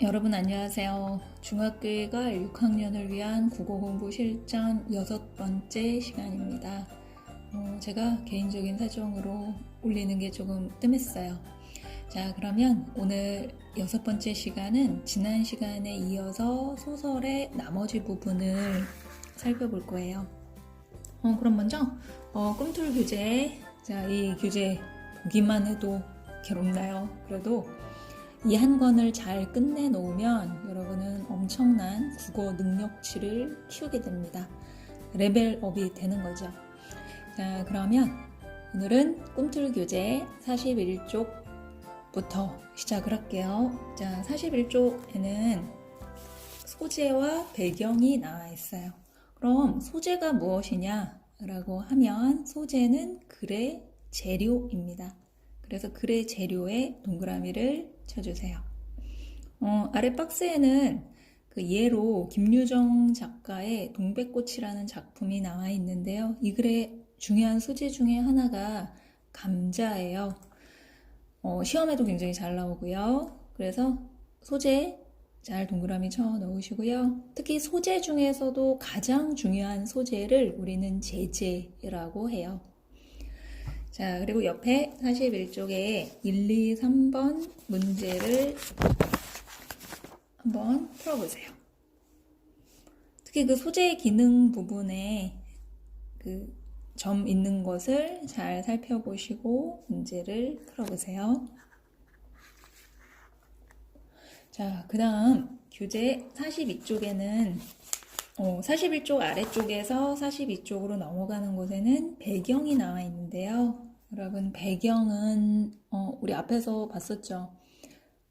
여러분 안녕하세요. 중학교가 6학년을 위한 국어 공부 실전 6번째 시간입니다. 제가 개인적인 사정으로 올리는 게 조금 뜸했어요. 자, 그러면 오늘 6번째 시간은 지난 시간에 이어서 소설의 나머지 부분을 살펴볼 거예요. 그럼 먼저 꿈틀 교재. 자, 이 교재 보기만 해도 괴롭나요? 그래도 이 한 권을 잘 끝내놓으면 여러분은 엄청난 국어 능력치를 키우게 됩니다. 레벨업이 되는 거죠. 자, 그러면 오늘은 꿈틀 교재 41쪽부터 시작을 할게요. 자, 41쪽에는 소재와 배경이 나와 있어요. 그럼 소재가 무엇이냐? 라고 하면 소재는 글의 재료입니다. 그래서 글의 재료에 동그라미를 쳐주세요. 아래 박스에는 그 예로 김유정 작가의 동백꽃이라는 작품이 나와 있는데요. 이 글의 중요한 소재 중에 하나가 감자예요. 시험에도 굉장히 잘 나오고요. 그래서 소재 잘 동그라미 쳐 넣으시고요. 특히 소재 중에서도 가장 중요한 소재를 우리는 제재라고 해요. 자, 그리고 옆에 41쪽에 1, 2, 3번 문제를 한번 풀어보세요. 특히 그 소재 기능 부분에 그 점 있는 것을 잘 살펴보시고 문제를 풀어보세요. 자, 그 다음 교재 42쪽에는 41쪽 아래쪽에서 42쪽으로 넘어가는 곳에는 배경이 나와 있는데요. 여러분, 배경은 우리 앞에서 봤었죠.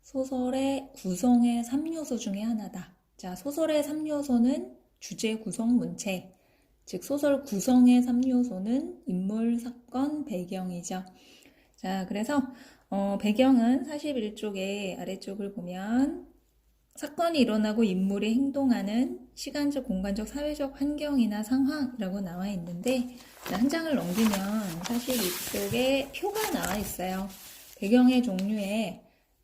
소설의 구성의 3요소 중에 하나다. 자, 소설의 3요소는 주제, 구성, 문체. 즉 소설 구성의 3요소는 인물, 사건, 배경이죠. 자, 그래서 배경은 41쪽의 아래쪽을 보면 사건이 일어나고 인물이 행동하는 시간적, 공간적, 사회적 환경이나 상황이라고 나와 있는데 한 장을 넘기면 42쪽에 표가 나와 있어요. 배경의 종류에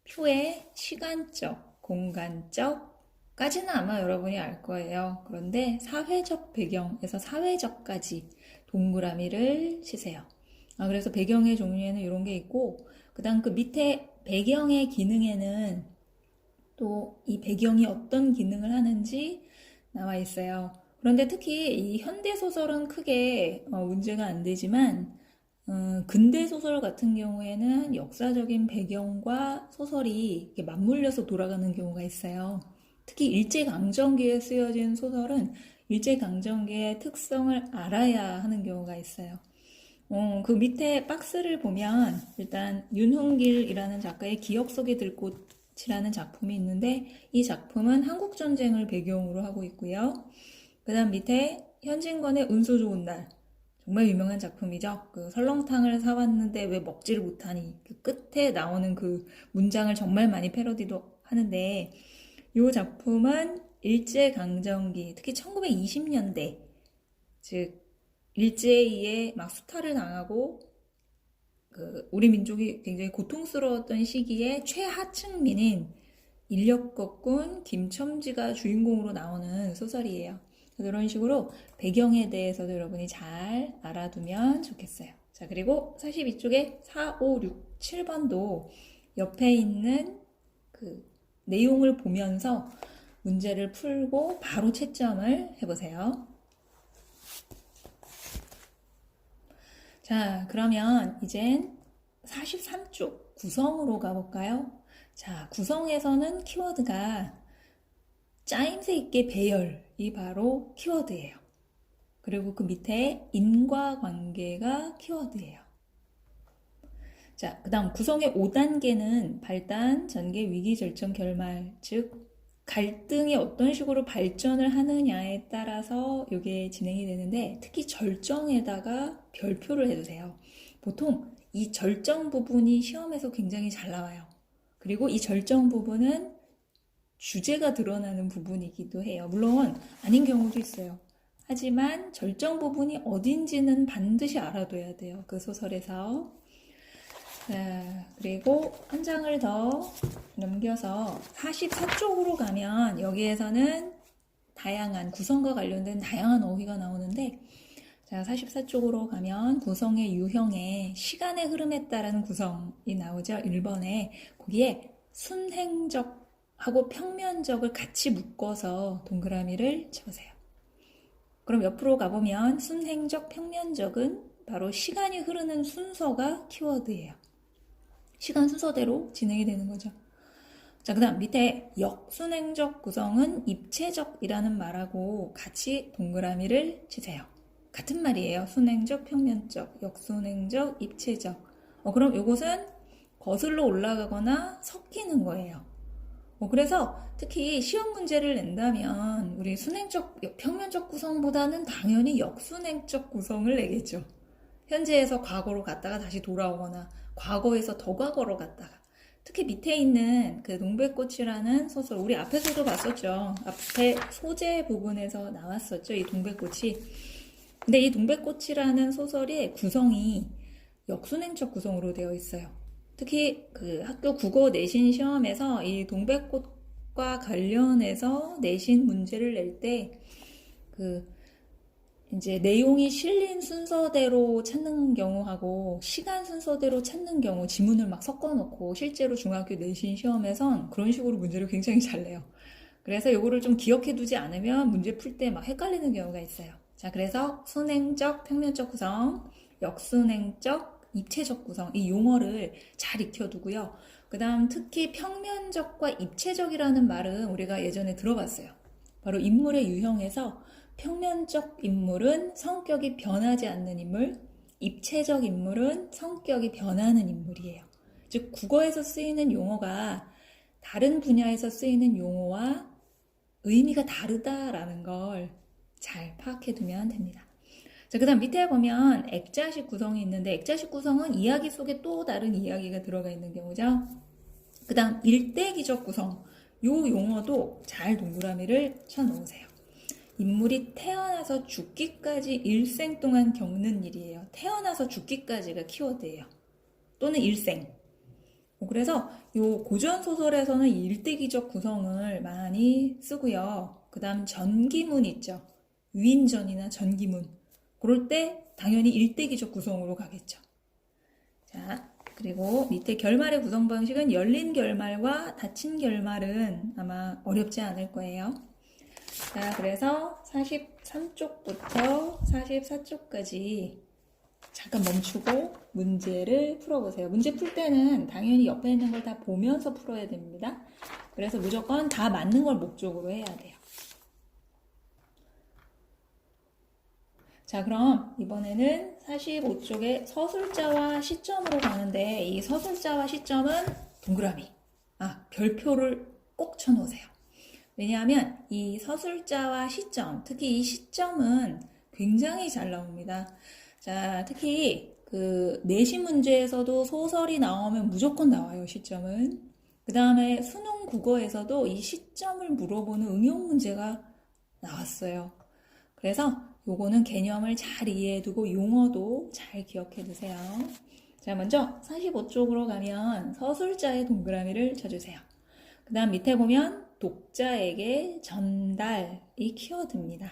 표의 시간적, 공간적까지는 아마 여러분이 알 거예요. 그런데 사회적 배경에서 사회적까지 동그라미를 치세요. 그래서 배경의 종류에는 이런 게 있고 그 다음 그 밑에 배경의 기능에는 또 이 배경이 어떤 기능을 하는지 나와 있어요. 그런데 특히 이 현대소설은 크게 문제가 안 되지만 근대소설 같은 경우에는 역사적인 배경과 소설이 이렇게 맞물려서 돌아가는 경우가 있어요. 특히 일제강점기에 쓰여진 소설은 일제강점기의 특성을 알아야 하는 경우가 있어요. 그 밑에 박스를 보면 일단 윤흥길이라는 작가의 기억 속에 들꽃이라는 작품이 있는데 이 작품은 한국전쟁을 배경으로 하고 있고요. 그 다음 밑에 현진건의 운수 좋은 날, 정말 유명한 작품이죠. 그 설렁탕을 사왔는데 왜 먹지를 못하니 그 끝에 나오는 그 문장을 정말 많이 패러디도 하는데 이 작품은 일제강점기, 특히 1920년대 즉 일제히에 막 수탈을 당하고 우리 민족이 굉장히 고통스러웠던 시기에 최하층민인 인력거꾼 김첨지가 주인공으로 나오는 소설이에요. 이런 식으로 배경에 대해서도 여러분이 잘 알아두면 좋겠어요. 자, 그리고 42쪽에 4, 5, 6, 7번도 옆에 있는 그 내용을 보면서 문제를 풀고 바로 채점을 해보세요. 자, 그러면 이젠 43쪽 구성으로 가볼까요? 자, 구성에서는 키워드가 짜임새 있게 배열이 바로 키워드예요. 그리고 그 밑에 인과관계가 키워드예요. 자, 그 다음 구성의 5단계는 발단, 전개, 위기, 절정, 결말, 즉 갈등이 어떤 식으로 발전을 하느냐에 따라서 이게 진행이 되는데 특히 절정에다가 별표를 해주세요. 보통 이 절정 부분이 시험에서 굉장히 잘 나와요. 그리고 이 절정 부분은 주제가 드러나는 부분이기도 해요. 물론 아닌 경우도 있어요. 하지만 절정 부분이 어딘지는 반드시 알아둬야 돼요. 그 소설에서. 자, 그리고 한 장을 더 넘겨서 44쪽으로 가면 여기에서는 다양한 구성과 관련된 다양한 어휘가 나오는데, 자, 44쪽으로 가면 구성의 유형에 시간의 흐름에 따른 구성이 나오죠. 1번에 거기에 순행적하고 평면적을 같이 묶어서 동그라미를 쳐보세요. 그럼 옆으로 가보면 순행적, 평면적은 바로 시간이 흐르는 순서가 키워드예요. 시간 순서대로 진행이 되는 거죠. 자, 그 다음 밑에 역순행적 구성은 입체적이라는 말하고 같이 동그라미를 치세요. 같은 말이에요. 순행적, 평면적, 역순행적, 입체적. 그럼 이것은 거슬러 올라가거나 섞이는 거예요. 그래서 특히 시험 문제를 낸다면 우리 순행적, 평면적 구성보다는 당연히 역순행적 구성을 내겠죠. 현재에서 과거로 갔다가 다시 돌아오거나 과거에서 더 과거로 갔다가. 특히 밑에 있는 그 동백꽃이라는 소설, 우리 앞에서도 봤었죠. 앞에 소재 부분에서 나왔었죠. 이 동백꽃이. 근데 이 동백꽃이라는 소설의 구성이 역순행적 구성으로 되어 있어요. 특히 그 학교 국어 내신 시험에서 이 동백꽃과 관련해서 내신 문제를 낼 때 그 이제 내용이 실린 순서대로 찾는 경우하고 시간 순서대로 찾는 경우 지문을 막 섞어놓고 실제로 중학교 내신 시험에선 그런 식으로 문제를 굉장히 잘 내요. 그래서 이거를 좀 기억해두지 않으면 문제 풀 때 막 헷갈리는 경우가 있어요. 자, 그래서 순행적, 평면적 구성, 역순행적, 입체적 구성 이 용어를 잘 익혀두고요. 그 다음 특히 평면적과 입체적이라는 말은 우리가 예전에 들어봤어요. 바로 인물의 유형에서 평면적 인물은 성격이 변하지 않는 인물, 입체적 인물은 성격이 변하는 인물이에요. 즉 국어에서 쓰이는 용어가 다른 분야에서 쓰이는 용어와 의미가 다르다라는 걸 잘 파악해 두면 됩니다. 자, 그 다음 밑에 보면 액자식 구성이 있는데 액자식 구성은 이야기 속에 또 다른 이야기가 들어가 있는 경우죠. 그 다음 일대기적 구성, 이 용어도 잘 동그라미를 쳐놓으세요. 인물이 태어나서 죽기까지 일생 동안 겪는 일이에요. 태어나서 죽기까지가 키워드예요. 또는 일생. 그래서 이 고전 소설에서는 일대기적 구성을 많이 쓰고요. 그 다음 전기문 있죠. 위인전이나 전기문. 그럴 때 당연히 일대기적 구성으로 가겠죠. 자, 그리고 밑에 결말의 구성 방식은 열린 결말과 닫힌 결말은 아마 어렵지 않을 거예요. 자, 그래서 43쪽부터 44쪽까지 잠깐 멈추고 문제를 풀어보세요. 문제 풀 때는 당연히 옆에 있는 걸 다 보면서 풀어야 됩니다. 그래서 무조건 다 맞는 걸 목적으로 해야 돼요. 자, 그럼 이번에는 45쪽의 서술자와 시점으로 가는데 이 서술자와 시점은 동그라미, 별표를 꼭 쳐놓으세요. 왜냐하면 이 서술자와 시점, 특히 이 시점은 굉장히 잘 나옵니다. 자, 특히 그 내신 문제에서도 소설이 나오면 무조건 나와요, 시점은. 그 다음에 수능 국어에서도 이 시점을 물어보는 응용 문제가 나왔어요. 그래서 요거는 개념을 잘 이해해두고 용어도 잘 기억해두세요. 자, 먼저 45쪽으로 가면 서술자의 동그라미를 쳐주세요. 그 다음 밑에 보면 독자에게 전달이 키워드입니다.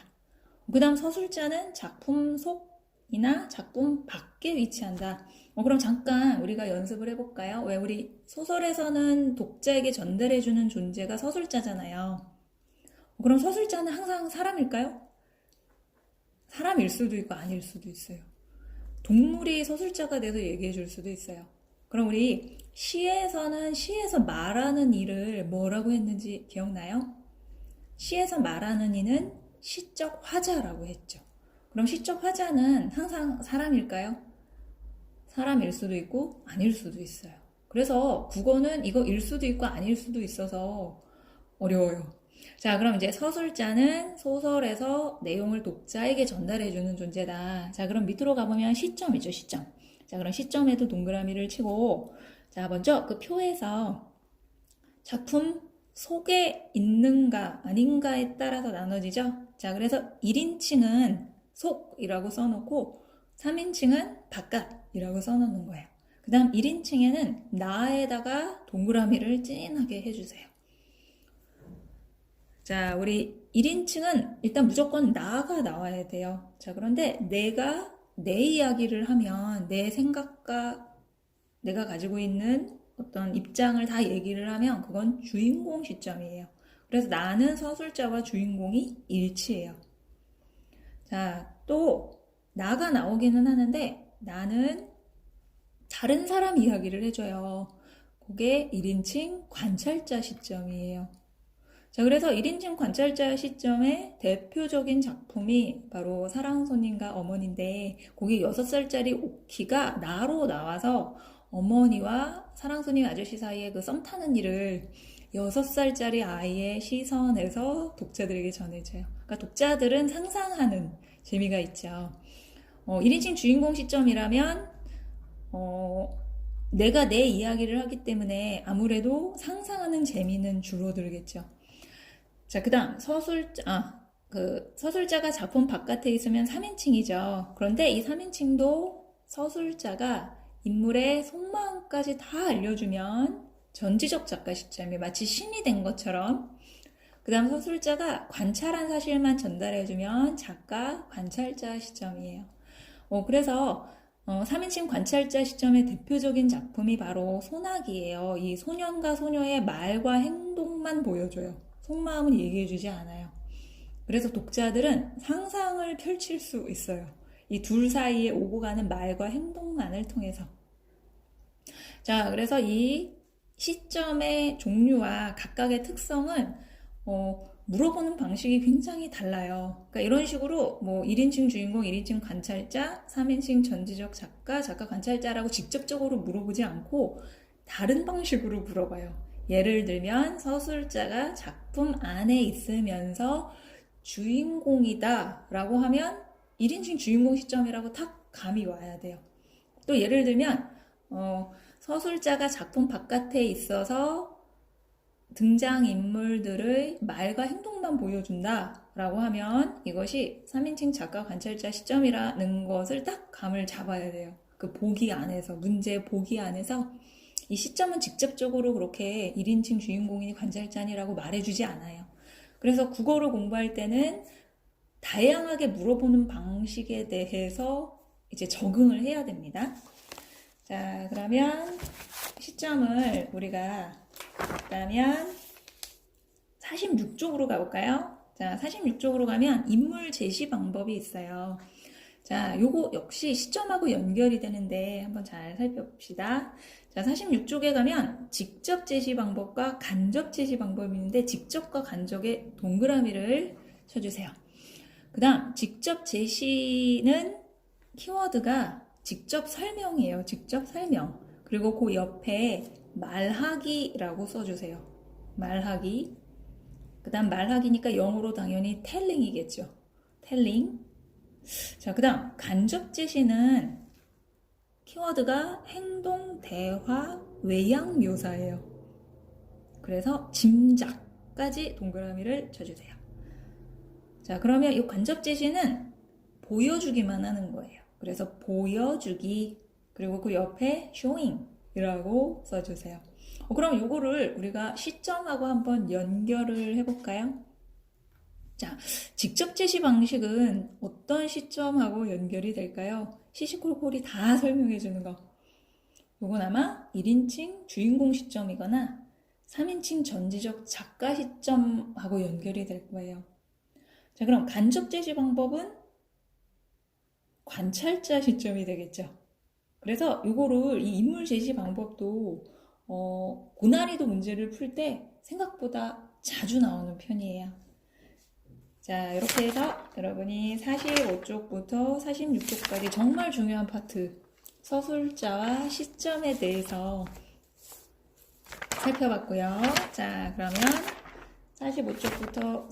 그 다음 서술자는 작품 속이나 작품 밖에 위치한다. 그럼 잠깐 우리가 연습을 해볼까요? 왜 우리 소설에서는 독자에게 전달해주는 존재가 서술자잖아요. 그럼 서술자는 항상 사람일까요? 사람일 수도 있고 아닐 수도 있어요. 동물이 서술자가 돼서 얘기해 줄 수도 있어요. 그럼 우리 시에서는 시에서 말하는 이를 뭐라고 했는지 기억나요? 시에서 말하는 이는 시적 화자라고 했죠. 그럼 시적 화자는 항상 사람일까요? 사람일 수도 있고 아닐 수도 있어요. 그래서 국어는 이거 일 수도 있고 아닐 수도 있어서 어려워요. 자, 그럼 이제 서술자는 소설에서 내용을 독자에게 전달해주는 존재다. 자, 그럼 밑으로 가보면 시점이죠, 시점. 자, 그럼 시점에도 동그라미를 치고, 자, 먼저 그 표에서 작품 속에 있는가 아닌가에 따라서 나눠지죠. 자, 그래서 1인칭은 속이라고 써놓고 3인칭은 바깥이라고 써놓는 거예요. 그 그 다음 1인칭에는 나에다가 동그라미를 진하게 해주세요. 자, 우리 1인칭은 일단 무조건 나가 나와야 돼요. 자, 그런데 내가 내 이야기를 하면 내 생각과 내가 가지고 있는 어떤 입장을 다 얘기를 하면 그건 주인공 시점이에요. 그래서 나는 서술자와 주인공이 일치해요. 자, 또 나가 나오기는 하는데 나는 다른 사람 이야기를 해줘요. 그게 1인칭 관찰자 시점이에요. 자, 그래서 1인칭 관찰자 시점의 대표적인 작품이 바로 사랑손님과 어머니인데 거기 6살짜리 오키가 나로 나와서 어머니와 사랑손님 아저씨 사이에 그 썸 타는 일을 6살짜리 아이의 시선에서 독자들에게 전해줘요. 그러니까 독자들은 상상하는 재미가 있죠. 1인칭 주인공 시점이라면 내가 내 이야기를 하기 때문에 아무래도 상상하는 재미는 줄어들겠죠. 자, 그 다음 서술자가 작품 바깥에 있으면 3인칭이죠. 그런데 이 3인칭도 서술자가 인물의 속마음까지 다 알려주면 전지적 작가 시점이 마치 신이 된 것처럼, 그 다음 서술자가 관찰한 사실만 전달해주면 작가 관찰자 시점이에요. 그래서 3인칭 관찰자 시점의 대표적인 작품이 바로 소나기예요. 이 소년과 소녀의 말과 행동만 보여줘요. 속마음은 얘기해주지 않아요. 그래서 독자들은 상상을 펼칠 수 있어요. 이 둘 사이에 오고 가는 말과 행동만을 통해서. 자, 그래서 이 시점의 종류와 각각의 특성은 물어보는 방식이 굉장히 달라요. 그러니까 이런 식으로 1인칭 주인공, 1인칭 관찰자, 3인칭 전지적 작가, 작가 관찰자라고 직접적으로 물어보지 않고 다른 방식으로 물어봐요. 예를 들면 서술자가 작품 안에 있으면서 주인공이다 라고 하면 1인칭 주인공 시점이라고 탁 감이 와야 돼요. 또 예를 들면 서술자가 작품 바깥에 있어서 등장인물들의 말과 행동만 보여준다 라고 하면 이것이 3인칭 작가 관찰자 시점이라는 것을 딱 감을 잡아야 돼요. 그 보기 안에서, 문제 보기 안에서 이 시점은 직접적으로 그렇게 1인칭 주인공이 관찰자니라고 말해주지 않아요. 그래서 국어를 공부할 때는 다양하게 물어보는 방식에 대해서 이제 적응을 해야 됩니다. 자, 그러면 시점을 우리가 그러면 46쪽으로 가볼까요? 자, 46쪽으로 가면 인물 제시 방법이 있어요. 자, 요거 역시 시점하고 연결이 되는데 한번 잘 살펴봅시다. 자, 46쪽에 가면 직접 제시 방법과 간접 제시 방법이 있는데 직접과 간접에 동그라미를 쳐주세요. 그 다음 직접 제시는 키워드가 직접 설명이에요. 직접 설명. 그리고 그 옆에 말하기라고 써주세요. 말하기. 그 다음 말하기니까 영어로 당연히 telling이겠죠. telling. 자, 그 다음 간접 제시는 키워드가 행동, 대화, 외양 묘사예요. 그래서 짐작까지 동그라미를 쳐주세요. 자, 그러면 이 간접 제시는 보여주기만 하는 거예요. 그래서 보여주기, 그리고 그 옆에 showing이라고 써주세요. 그럼 요거를 우리가 시점하고 한번 연결을 해볼까요? 자, 직접 제시 방식은 어떤 시점하고 연결이 될까요? 시시콜콜이 다 설명해주는 거. 요건 아마 1인칭 주인공 시점이거나 3인칭 전지적 작가 시점하고 연결이 될 거예요. 자, 그럼 간접 제시 방법은 관찰자 시점이 되겠죠. 그래서 요거를 이 인물 제시 방법도 고난이도 문제를 풀 때 생각보다 자주 나오는 편이에요. 자, 이렇게 해서 여러분이 45쪽부터 46쪽까지 정말 중요한 파트 서술자와 시점에 대해서 살펴봤고요. 자, 그러면 45쪽부터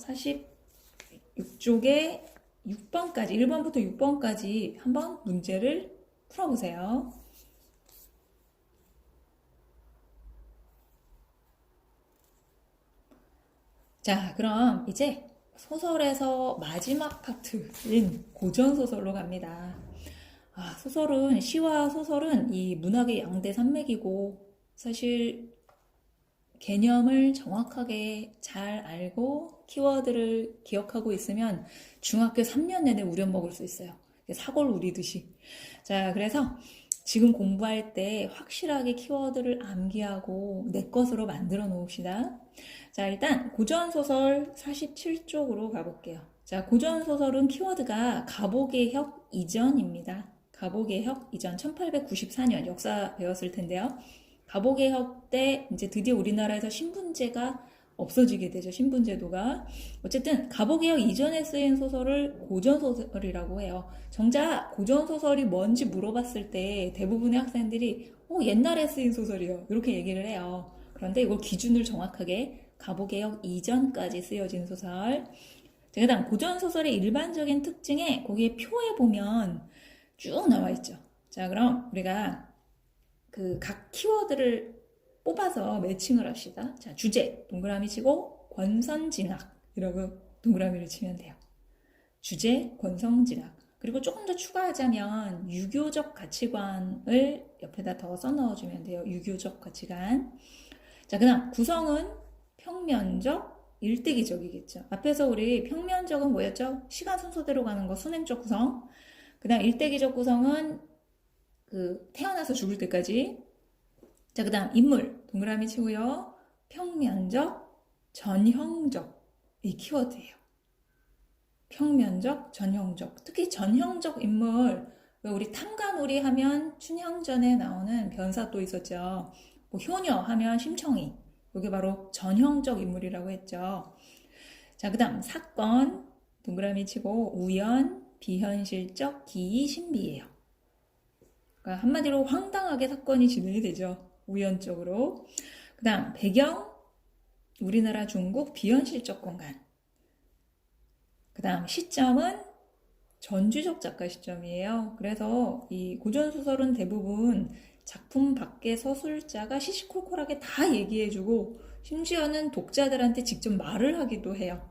46쪽에 6번까지 1번부터 6번까지 한번 문제를 풀어보세요. 자, 그럼 이제 소설에서 마지막 파트인 고전소설로 갑니다. 소설은, 시와 소설은 이 문학의 양대 산맥이고, 사실 개념을 정확하게 잘 알고 키워드를 기억하고 있으면 중학교 3년 내내 우려먹을 수 있어요. 사골 우리듯이. 자, 그래서 지금 공부할 때 확실하게 키워드를 암기하고 내 것으로 만들어 놓읍시다. 자, 일단 고전소설 47쪽으로 가볼게요. 자, 고전소설은 키워드가 갑오개혁 이전입니다. 갑오개혁 이전 1894년 역사 배웠을 텐데요. 갑오개혁 때 이제 드디어 우리나라에서 신분제가 없어지게 되죠. 신분제도가. 어쨌든 갑오개혁 이전에 쓰인 소설을 고전소설이라고 해요. 정작 고전소설이 뭔지 물어봤을 때 대부분의 학생들이 옛날에 쓰인 소설이요. 이렇게 얘기를 해요. 그런데 이걸 기준을 정확하게 갑오개혁 이전까지 쓰여진 소설. 그 다음 고전소설의 일반적인 특징에 거기에 표에 보면 쭉 나와 있죠. 자, 그럼 우리가 그 각 키워드를 뽑아서 매칭을 합시다. 자, 주제 동그라미 치고 권선징악 이러고 동그라미를 치면 돼요. 주제 권선징악. 그리고 조금 더 추가하자면 유교적 가치관을 옆에다 더 써넣어주면 돼요. 유교적 가치관. 자, 그다음 구성은 평면적, 일대기적이겠죠. 앞에서 우리 평면적은 뭐였죠? 시간 순서대로 가는 거 순행적 구성. 그다음 일대기적 구성은 그 태어나서 죽을 때까지. 자, 그 다음 인물 동그라미 치고요. 평면적, 전형적 이 키워드예요. 평면적, 전형적. 특히 전형적 인물, 우리 탐관오리 하면 춘향전에 나오는 변사 또 있었죠. 뭐 효녀 하면 심청이. 이게 바로 전형적 인물이라고 했죠. 자, 그 다음 사건 동그라미 치고 우연, 비현실적, 기이, 신비예요. 그러니까 한마디로 황당하게 사건이 진행이 되죠. 우연적으로. 그 다음 배경 우리나라 중국 비현실적 공간. 그 다음 시점은 전주적 작가 시점이에요. 그래서 이 고전소설은 대부분 작품 밖의 서술자가 시시콜콜하게 다 얘기해주고 심지어는 독자들한테 직접 말을 하기도 해요.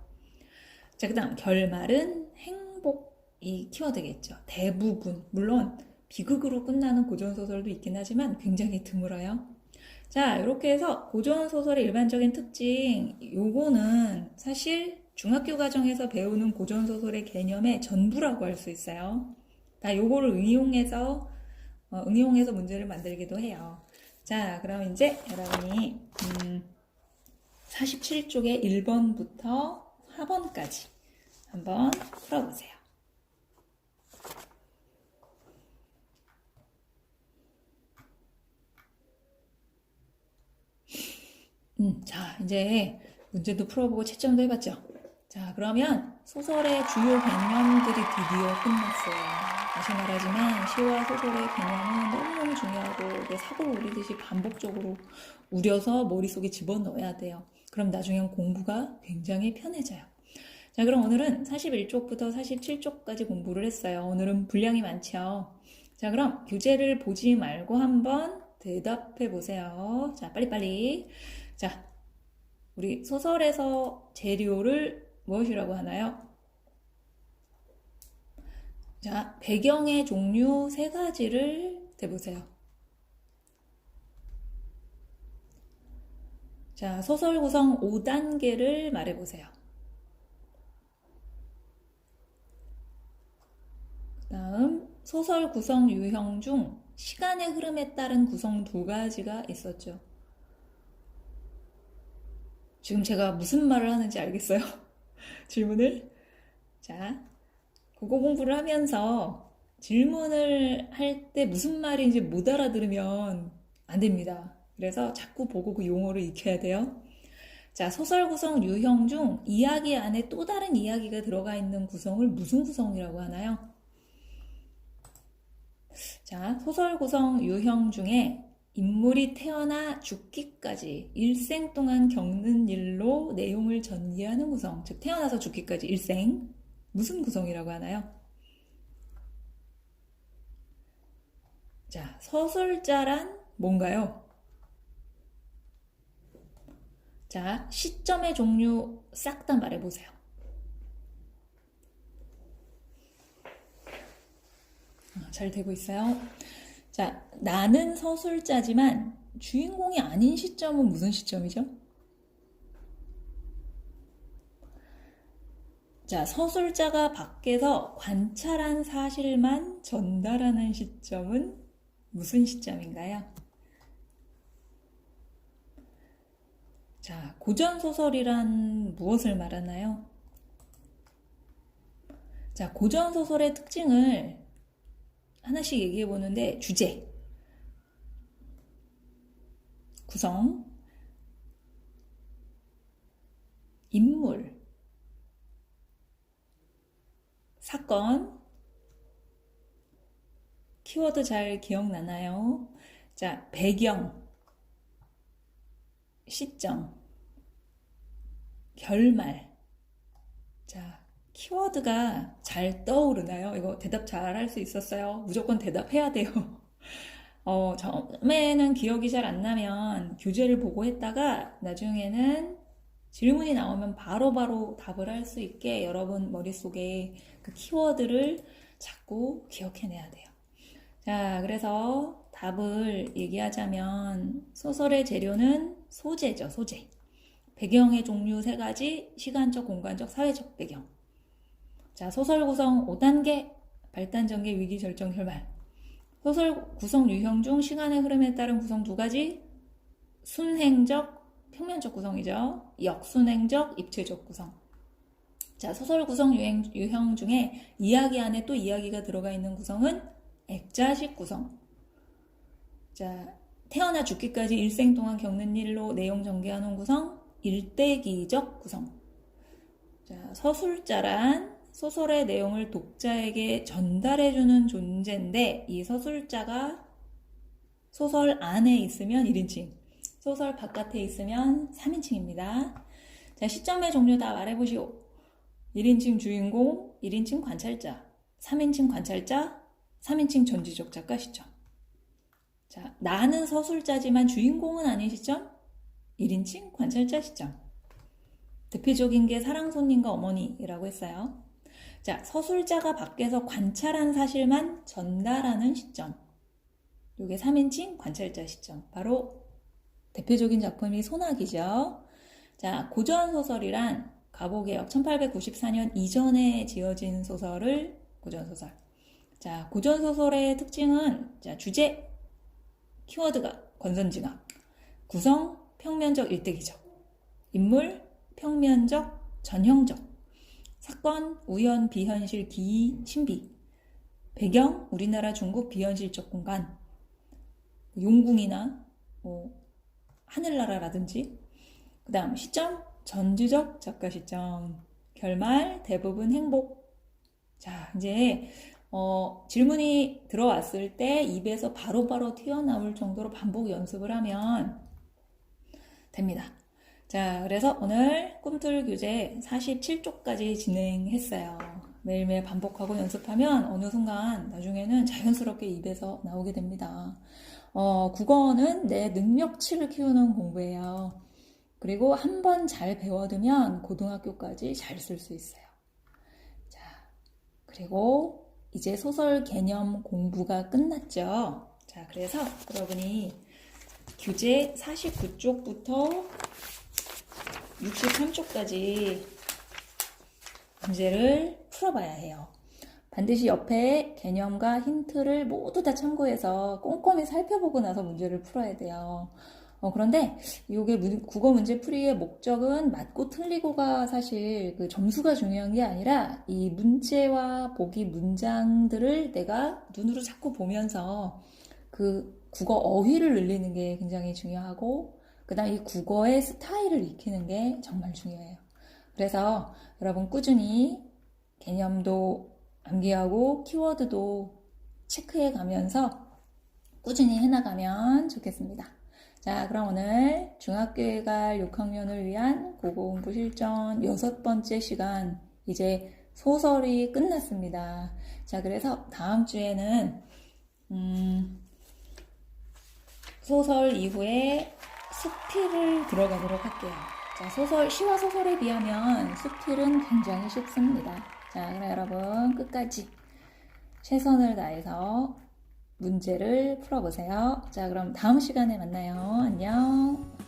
자, 그 다음 결말은 행복이 키워드겠죠. 대부분 물론 비극으로 끝나는 고전소설도 있긴 하지만 굉장히 드물어요. 자, 이렇게 해서 고전소설의 일반적인 특징, 요거는 사실 중학교 과정에서 배우는 고전소설의 개념의 전부라고 할 수 있어요. 다 요거를 응용해서 문제를 만들기도 해요. 자, 그럼 이제 여러분이 47쪽의 1번부터 4번까지 한번 풀어보세요. 자, 이제 문제도 풀어보고 채점도 해봤죠? 자, 그러면 소설의 주요 개념들이 드디어 끝났어요. 다시 말하지만 시와 소설의 개념은 너무너무 중요하고 사골 우리듯이 반복적으로 우려서 머릿속에 집어넣어야 돼요. 그럼 나중엔 공부가 굉장히 편해져요. 자, 그럼 오늘은 41쪽부터 47쪽까지 공부를 했어요. 오늘은 분량이 많죠? 자, 그럼 교재를 보지 말고 한번 대답해 보세요. 자, 빨리빨리. 자, 우리 소설에서 재료를 무엇이라고 하나요? 자, 배경의 종류 3가지를 대보세요. 자, 소설 구성 5단계를 말해보세요. 그 다음 소설 구성 유형 중 시간의 흐름에 따른 구성 2가지가 있었죠. 지금 제가 무슨 말을 하는지 알겠어요? 질문을? 자, 국어 공부를 하면서 질문을 할 때 무슨 말인지 못 알아들으면 안 됩니다. 그래서 자꾸 보고 그 용어를 익혀야 돼요. 자, 소설 구성 유형 중 이야기 안에 또 다른 이야기가 들어가 있는 구성을 무슨 구성이라고 하나요? 자, 소설 구성 유형 중에 인물이 태어나 죽기까지 일생 동안 겪는 일로 내용을 전개하는 구성, 즉 태어나서 죽기까지 일생, 무슨 구성이라고 하나요? 자, 서술자란 뭔가요? 자, 시점의 종류 싹 다 말해보세요. 잘 되고 있어요. 자, 나는 서술자지만 주인공이 아닌 시점은 무슨 시점이죠? 자, 서술자가 밖에서 관찰한 사실만 전달하는 시점은 무슨 시점인가요? 자, 고전소설이란 무엇을 말하나요? 자, 고전소설의 특징을 하나씩 얘기해 보는데, 주제, 구성, 인물, 사건, 키워드 잘 기억나나요? 자, 배경, 시점, 결말. 자, 키워드가 잘 떠오르나요? 이거 대답 잘 할 수 있었어요? 무조건 대답해야 돼요. 처음에는 기억이 잘 안 나면 교재를 보고 했다가 나중에는 질문이 나오면 바로바로 답을 할 수 있게 여러분 머릿속에 그 키워드를 자꾸 기억해내야 돼요. 자, 그래서 답을 얘기하자면 소설의 재료는 소재죠, 소재. 배경의 종류 3가지, 시간적, 공간적, 사회적 배경. 자, 소설 구성 5단계, 발단, 전개, 위기, 절정, 결말. 소설 구성 유형 중 시간의 흐름에 따른 구성 2가지, 순행적, 평면적 구성이죠. 역순행적, 입체적 구성. 자, 소설 구성 유형 중에 이야기 안에 또 이야기가 들어가 있는 구성은 액자식 구성. 자, 태어나 죽기까지 일생 동안 겪는 일로 내용 전개하는 구성, 일대기적 구성. 자, 서술자란 소설의 내용을 독자에게 전달해주는 존재인데, 이 서술자가 소설 안에 있으면 1인칭, 소설 바깥에 있으면 3인칭입니다. 자, 시점의 종류 다 말해보시오. 1인칭 주인공, 1인칭 관찰자, 3인칭 관찰자, 3인칭 전지적 작가 시점. 자, 나는 서술자지만 주인공은 아닌 시점, 1인칭 관찰자 시점. 대표적인 게 사랑손님과 어머니라고 했어요. 자, 서술자가 밖에서 관찰한 사실만 전달하는 시점. 이게 3인칭 관찰자 시점. 바로 대표적인 작품이 소나기죠. 자, 고전소설이란 가보개혁 1894년 이전에 지어진 소설을 고전소설. 자, 고전소설의 특징은, 자, 주제, 키워드가 권선징악, 구성, 평면적, 일대기적, 인물, 평면적, 전형적, 사건, 우연, 비현실, 기이, 신비, 배경, 우리나라, 중국, 비현실적 공간, 용궁이나 하늘나라라든지, 그 다음 시점, 전지적 작가 시점, 결말, 대부분 행복. 자, 이제 질문이 들어왔을 때 입에서 바로바로 튀어나올 정도로 반복 연습을 하면 됩니다. 자, 그래서 오늘 꿈틀 교재 47쪽까지 진행했어요. 매일매일 반복하고 연습하면 어느 순간 나중에는 자연스럽게 입에서 나오게 됩니다. 국어는 내 능력치를 키우는 공부예요. 그리고 한 번 잘 배워두면 고등학교까지 잘 쓸 수 있어요. 자, 그리고 이제 소설 개념 공부가 끝났죠. 자, 그래서 여러분이 교재 49쪽부터 63쪽까지 문제를 풀어봐야 해요. 반드시 옆에 개념과 힌트를 모두 다 참고해서 꼼꼼히 살펴보고 나서 문제를 풀어야 돼요. 그런데 이게 국어 문제 풀이의 목적은 맞고 틀리고가 사실 그 점수가 중요한 게 아니라 이 문제와 보기 문장들을 내가 눈으로 자꾸 보면서 그 국어 어휘를 늘리는 게 굉장히 중요하고, 그 다음 이 국어의 스타일을 익히는 게 정말 중요해요. 그래서 여러분 꾸준히 개념도 암기하고 키워드도 체크해 가면서 꾸준히 해나가면 좋겠습니다. 자, 그럼 오늘 중학교에 갈 6학년을 위한 국어공부 실전 6번째 시간, 이제 소설이 끝났습니다. 자, 그래서 다음 주에는 소설 이후에 수필을 들어가도록 할게요. 자, 시와 소설에 비하면 수필은 굉장히 쉽습니다. 자, 그럼 여러분 끝까지 최선을 다해서 문제를 풀어보세요. 자, 그럼 다음 시간에 만나요. 안녕.